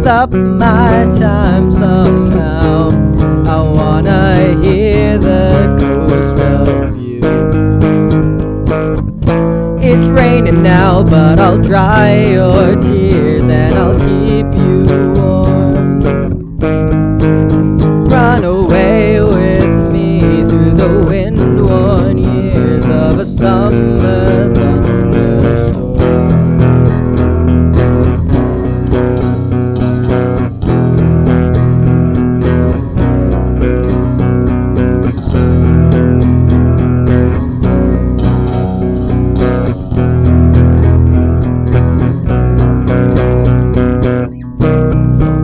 up my time somehow. I wanna hear the ghost of you. It's raining now, but I'll dry your tears and I'll keep you warm. Run away with me through the wind-worn years of a summer thunderstorm.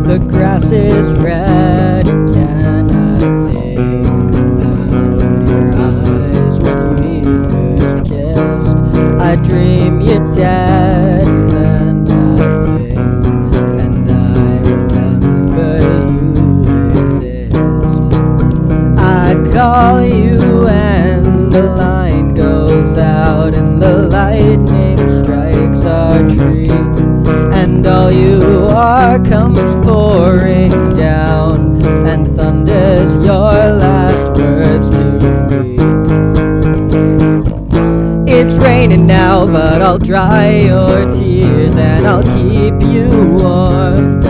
The grass is red again. I think about your eyes when we first kissed. I dream you're dead, and then I blink, and I remember you exist. I call you and the line goes out, and the lightning strikes our tree, and all you are comes pouring down and thunders your last words to me. It's raining now, but I'll dry your tears and I'll keep you warm.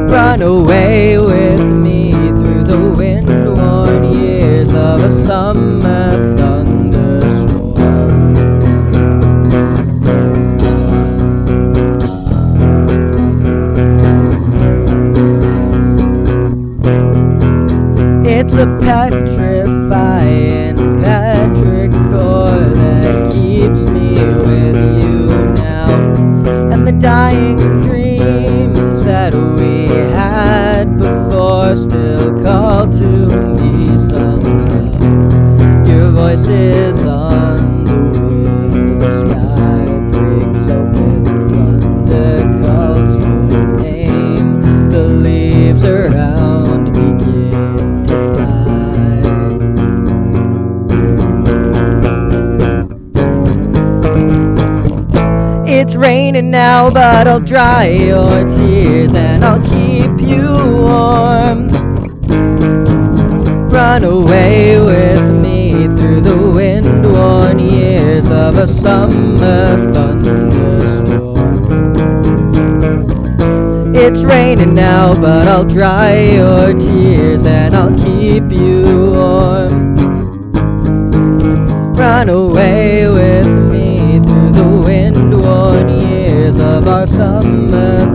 Run away with me through the wind-worn years of a summer thunderstorm. It's a petrifying petrichor that keeps me with you now, and the dying dreams that we had before still call to me somehow. Your voice is on the wind, the sky breaks open, thunder calls your name, the leaves around begin to die. It's raining now, but I'll dry your tears and I'll keep you warm. Run away with me through the wind-worn years of a summer thunderstorm. It's raining now, but I'll dry your tears and I'll keep you warm. Run away with me through the wind-worn years of our summer